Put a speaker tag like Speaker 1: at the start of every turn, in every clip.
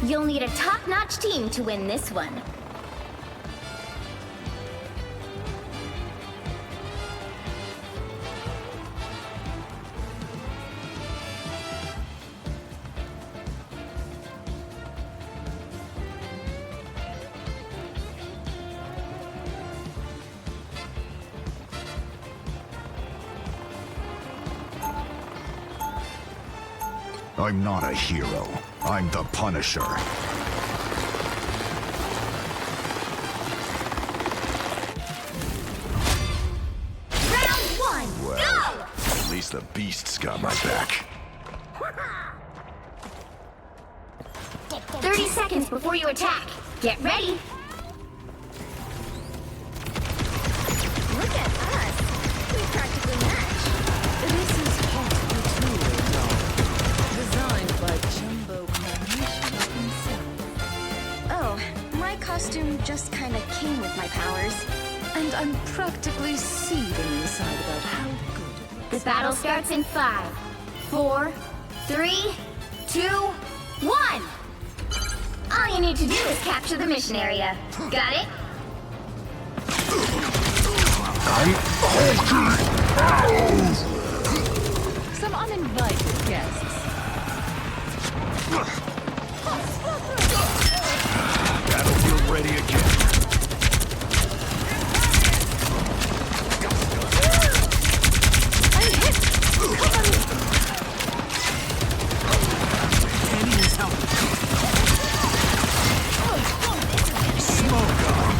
Speaker 1: You'll need a top-notch team to win this one.
Speaker 2: I'm not a hero. I'm the Punisher.
Speaker 1: Round 1,
Speaker 2: Well,
Speaker 1: go!
Speaker 2: at least the beast's got my back.
Speaker 1: 30 seconds before you attack. Get ready. Look at us. We practically match.
Speaker 3: This is Hot Couture doll, designed by Jumbo Carnation himself.
Speaker 1: Oh, my costume just kind of came with my powers.
Speaker 3: And I'm practically seething inside about how good it
Speaker 1: The
Speaker 3: is.
Speaker 1: battle starts in 5, 4, 3, 2, 1. All you need to do is capture the mission area. Got it?
Speaker 3: Some uninvited guests.
Speaker 2: Battlefield ready again.
Speaker 3: I'm hit! Cover me!
Speaker 2: Enemies help. Smoke on.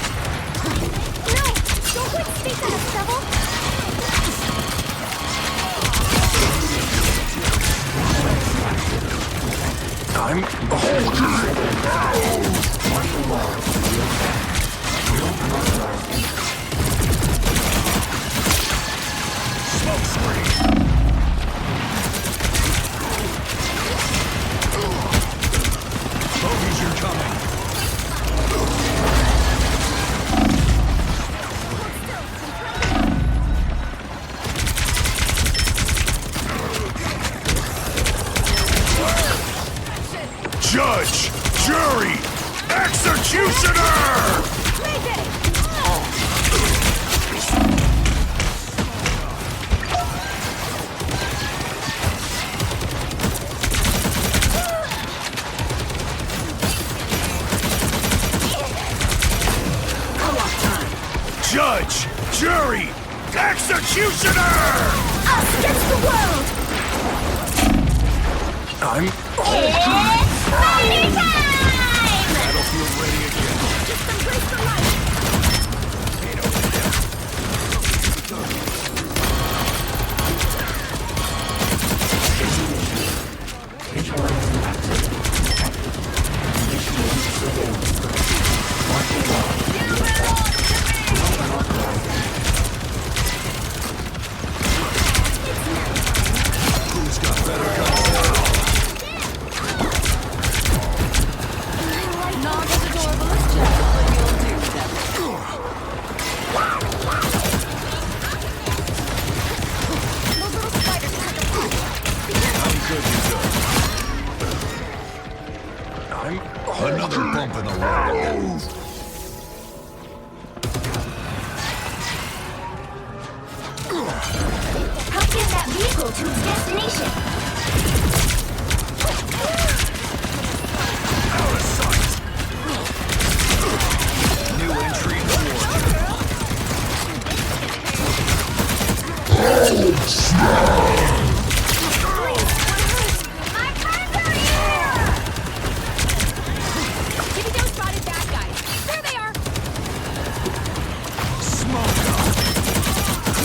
Speaker 1: No! Don't quit space on us, Devil!
Speaker 2: I'm smoke screen. Bogies are coming. Judge, jury, executioner! Judge, jury, executioner!
Speaker 1: Us against the world!
Speaker 2: I'm
Speaker 1: It's party time!
Speaker 2: battlefield ready again.
Speaker 1: Just embrace the light!
Speaker 2: Who's got better guns now?
Speaker 3: Not as adorable as Jack, but you'll do that.
Speaker 1: Those little spiders have a punch.
Speaker 2: I'm good to go. I'm another bump in the road.
Speaker 1: Help get that vehicle to its destination.
Speaker 2: Out of sight. New entry in the war.
Speaker 1: Jimmy Joe spotted bad guys. There they are.
Speaker 2: Smoke up.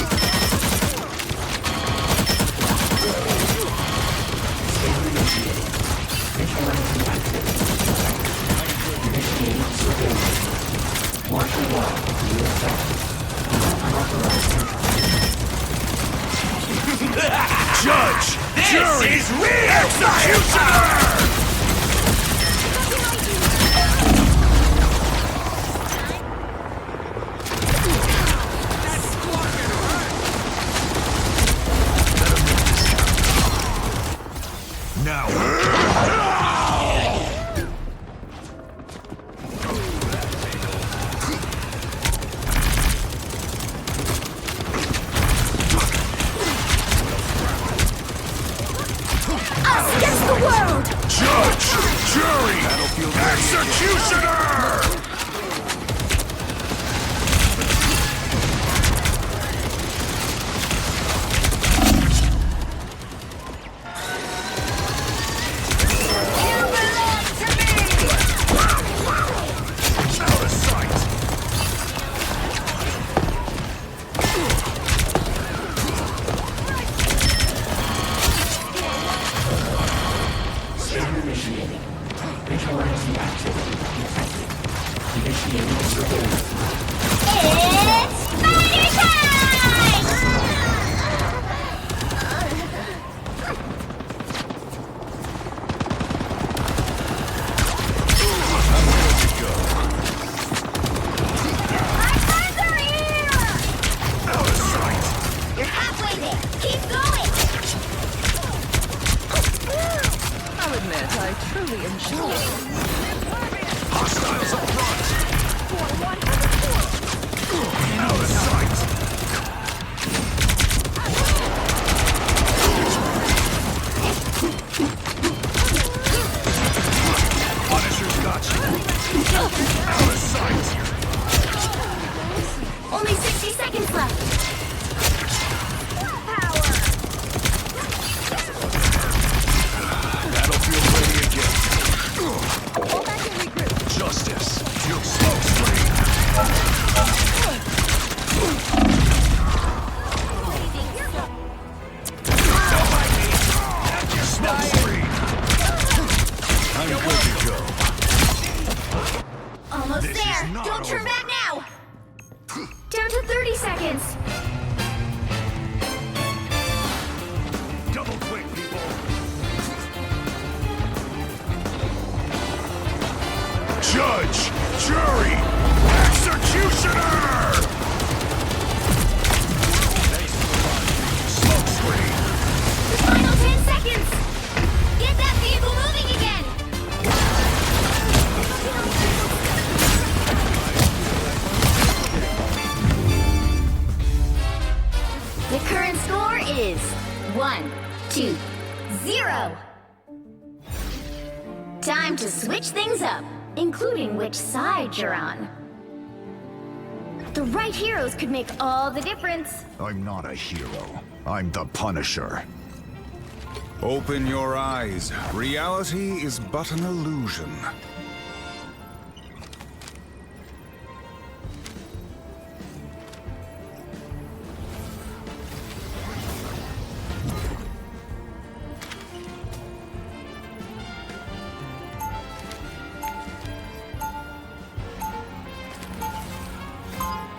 Speaker 2: Judge, jury, executioner!
Speaker 1: It's spider time! My friends are here!
Speaker 2: Out of sight!
Speaker 1: You're halfway there. Keep going!
Speaker 3: I'll admit, I truly enjoy
Speaker 2: Hostiles up front! Out of sight! Punisher's got you! Out of sight!
Speaker 1: Only 60 seconds left.
Speaker 2: Battlefield ready again. Justice! You smoke screen! Smoke screen! I'm good to go.
Speaker 1: Almost
Speaker 2: This is
Speaker 1: there.
Speaker 2: not
Speaker 1: Don't turn
Speaker 2: over.
Speaker 1: back now. Down to 30 seconds.
Speaker 2: Double quick, people! Judge! Jury! Executioner! Smoke screen!
Speaker 1: Final 10 seconds. Get that vehicle moving again. The current score is 1-2-0. Time to switch things up, including which side you're on. The right heroes could make all the difference.
Speaker 2: I'm not a hero. I'm the Punisher.
Speaker 4: Open your eyes. Reality is but an illusion.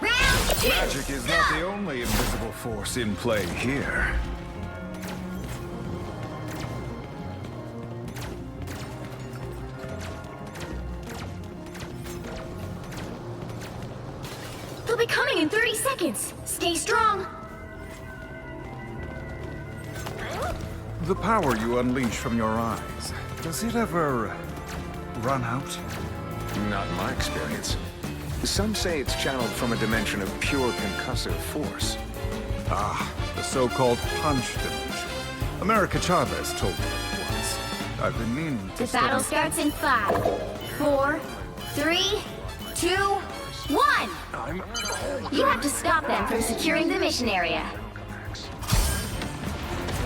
Speaker 1: Round 2.
Speaker 4: Magic is not the only invisible force in play here.
Speaker 1: They'll be coming in 30 seconds. Stay strong.
Speaker 4: The power you unleash from your eyes, does it ever run out?
Speaker 5: Not in my experience. Some say it's channeled from a dimension of pure concussive force.
Speaker 4: Ah, the so-called punch dimension. America Chavez told me once. I've been meaning to
Speaker 1: The battle
Speaker 4: study.
Speaker 1: starts in 5, 4, 3, 2, 1. You have to stop them from securing the mission area.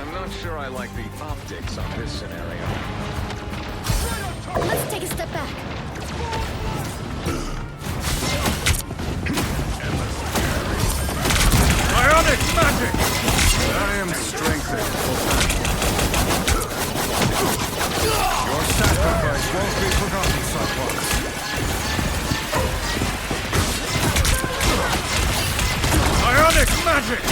Speaker 5: I'm not sure I like the optics on this scenario.
Speaker 1: Let's take a step back.
Speaker 4: Ionic magic! I am strengthened. Your sacrifice won't be forgotten, Cyclops. Ionic magic!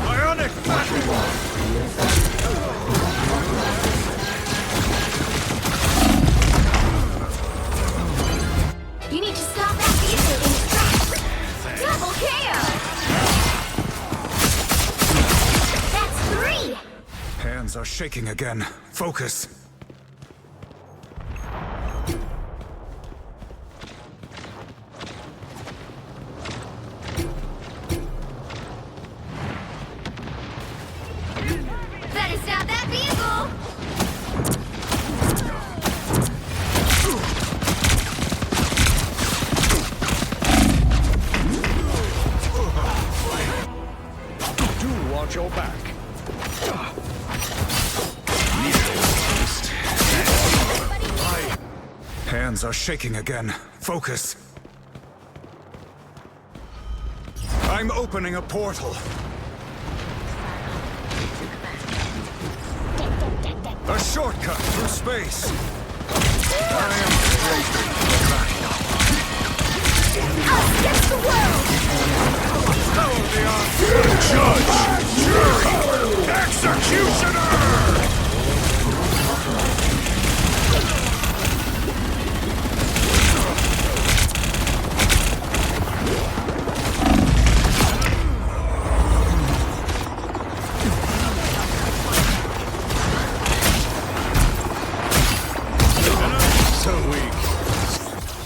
Speaker 4: Ionic magic!
Speaker 1: You need to stop that vehicle in its tracks. Double KO. That's 3.
Speaker 4: Hands are shaking again. Focus.
Speaker 1: Better stop that vehicle.
Speaker 5: Do watch your back.
Speaker 4: hands are shaking again. Focus. I'm opening a portal. A shortcut through space. I am scraping the back.
Speaker 1: Against the world!
Speaker 4: Follow the arc. Judge! Jury! Executioner!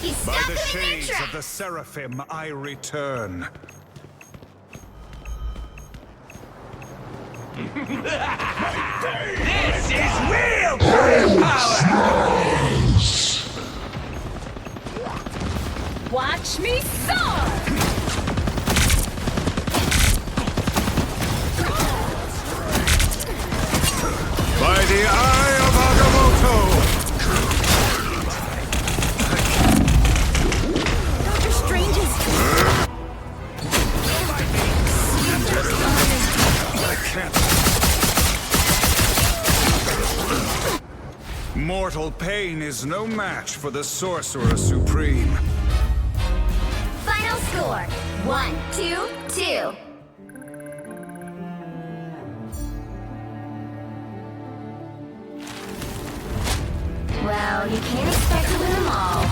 Speaker 1: He's
Speaker 4: By
Speaker 1: stuck
Speaker 4: the
Speaker 1: in a
Speaker 4: shades
Speaker 1: trap!
Speaker 4: of the Seraphim, I return.
Speaker 6: This is real power!
Speaker 3: Watch me soar!
Speaker 4: By the eye of Agamotto!
Speaker 3: Dr. Strange's
Speaker 4: I can't. Mortal pain is no match for the Sorcerer Supreme.
Speaker 1: Final score 1-2-2. Well, you can't expect to win them all.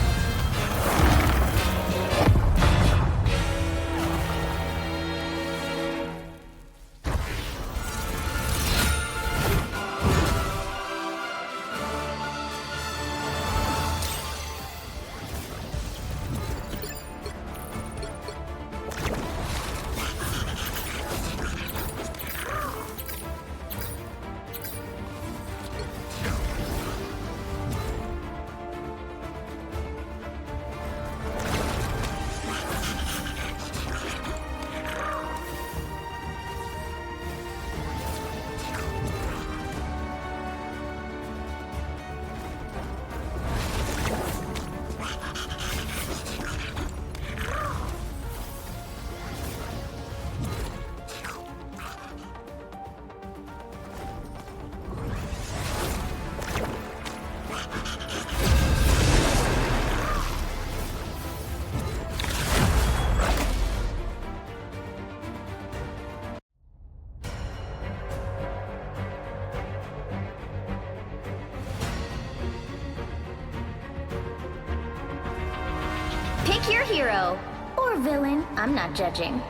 Speaker 1: Pick your hero. Or villain. I'm not judging.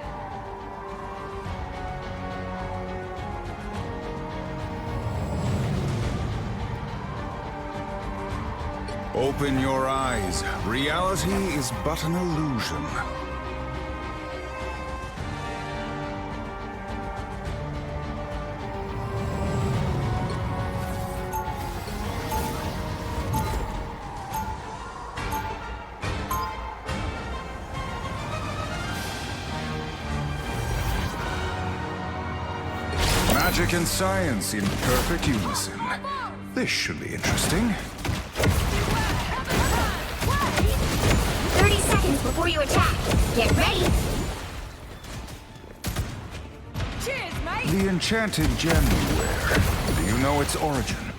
Speaker 4: Open your eyes. Reality is but an illusion. Magic and science in perfect unison. This should be interesting.
Speaker 1: 30 seconds before you attack. Get ready.
Speaker 3: Cheers, mate!
Speaker 4: The enchanted gem you wear. Do you know its origin?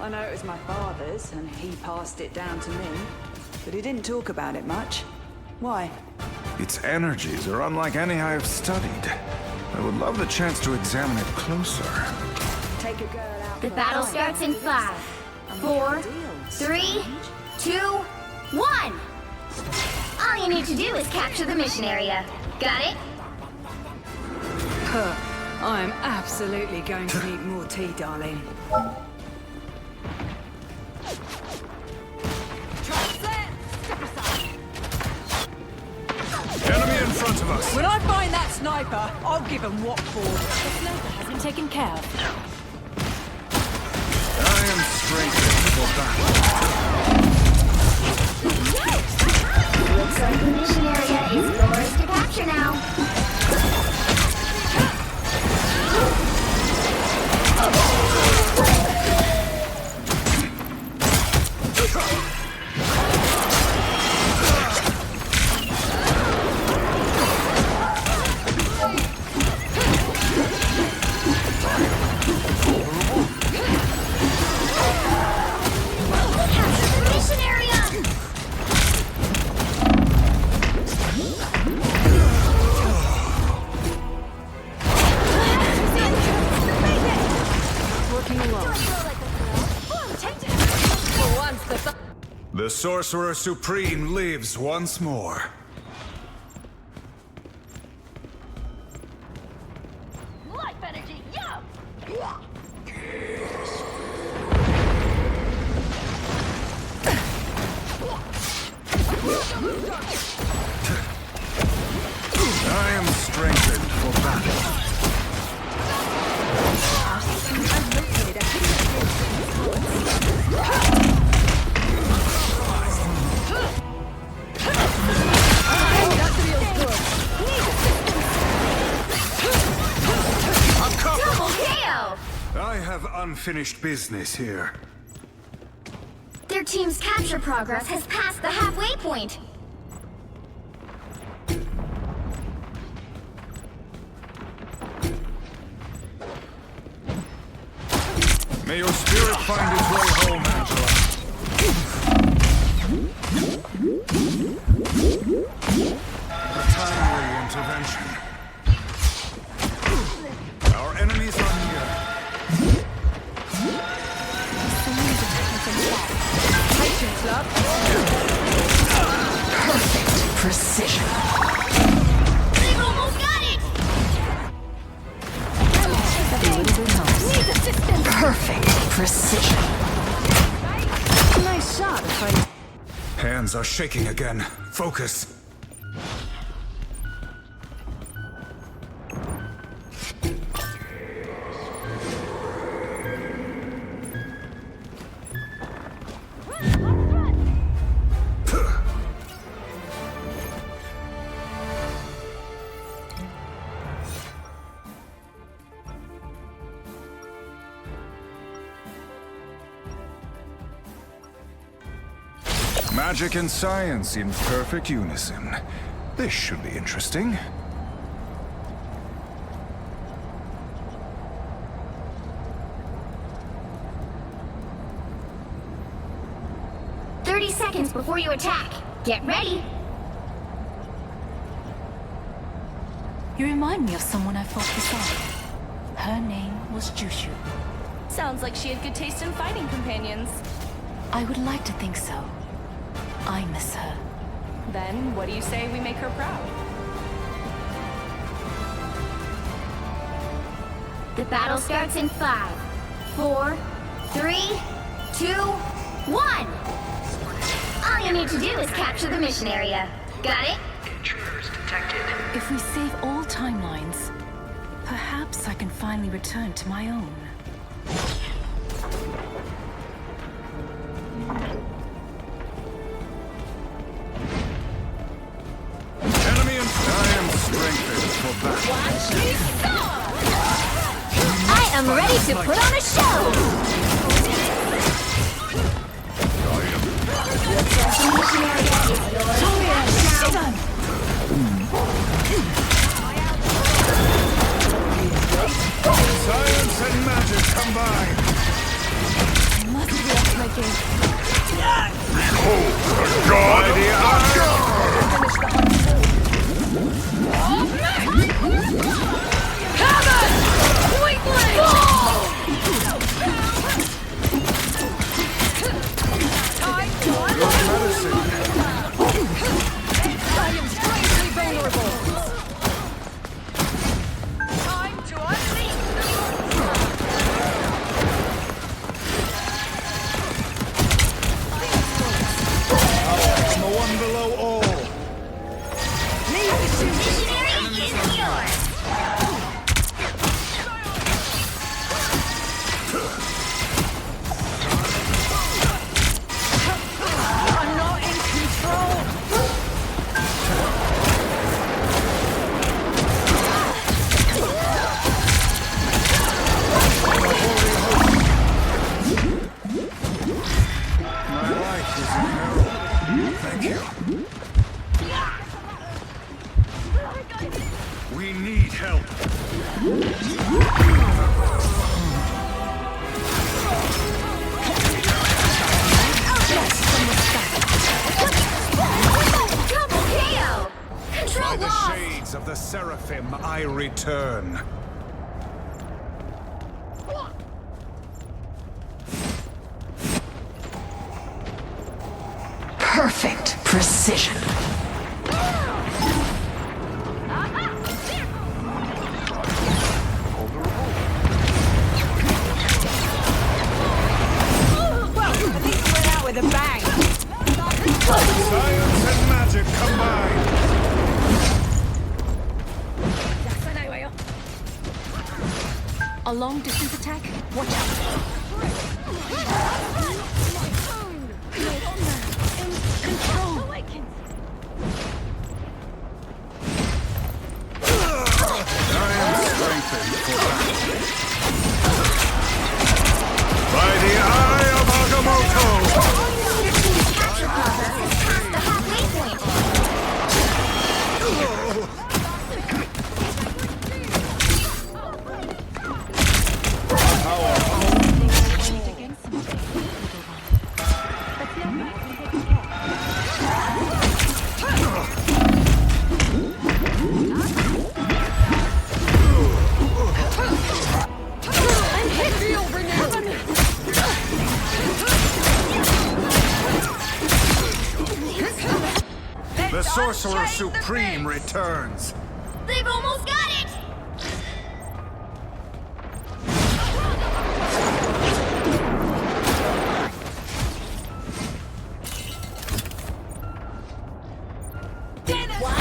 Speaker 7: I know it was my father's, and he passed it down to me. But he didn't talk about it much. Why?
Speaker 4: Its energies are unlike any I have studied. I would love the chance to examine it closer.
Speaker 7: Take a girl out.
Speaker 1: The
Speaker 7: for a
Speaker 1: battle
Speaker 7: pint.
Speaker 1: starts in 5, 4, 3, 2, 1. All you need to do is capture the mission area. Got it?
Speaker 7: I am absolutely going to need more tea, darling.
Speaker 4: Enemy in front of us!
Speaker 3: When I find that sniper, I'll give him what for. The sniper has been taken care of.
Speaker 4: I am strengthened for battle.
Speaker 1: Looks like the mission area is yours to capture now.
Speaker 3: working alone. For once,
Speaker 4: The Sorcerer Supreme lives once more.
Speaker 1: Life energy, yo!
Speaker 4: I am strengthened for battle.
Speaker 1: Double KO!
Speaker 4: I have unfinished business here.
Speaker 1: Their team's capture progress has passed the halfway point.
Speaker 4: May your spirit find its way home, Angela. A timely intervention. Our enemies are near.
Speaker 3: perfect precision.
Speaker 1: They've almost got it!
Speaker 3: Perfect precision. Nice shot, if
Speaker 4: Hands are shaking again. Focus. Magic and science in perfect unison. This should be interesting.
Speaker 1: Seconds before you attack. Get ready.
Speaker 3: You remind me of someone I fought beside. Her name was Jushu.
Speaker 8: Sounds like she had good taste in fighting companions.
Speaker 3: I would like to think so. I miss her.
Speaker 8: Then, what do you say we make her proud?
Speaker 1: The battle starts in 5, 4, 3, 2, 1. All you need to do is capture the mission area. Got it?
Speaker 6: Intruders detected.
Speaker 3: If we save all timelines, perhaps I can finally return to my own.
Speaker 4: Enemy and I am strengthened for battle.
Speaker 1: Watch me soar! I am ready to put on a show!
Speaker 4: Science and magic combined.
Speaker 3: Must be off my game.
Speaker 4: God, the We need help.
Speaker 1: Double KO! Control
Speaker 4: By the
Speaker 1: lost!
Speaker 4: shades of the Seraphim, I return.
Speaker 9: perfect precision.
Speaker 7: At least we went out with a bang.
Speaker 4: Science and magic combined.
Speaker 3: A long distance attack? Watch out.
Speaker 4: I am strengthened for battle. By the eye of Agamotto!
Speaker 1: Capture process is past the halfway point.
Speaker 4: The Sorcerer Supreme returns.
Speaker 1: They've almost got it!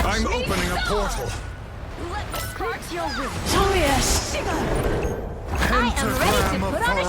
Speaker 4: I'm opening a portal.
Speaker 1: I am ready to put on a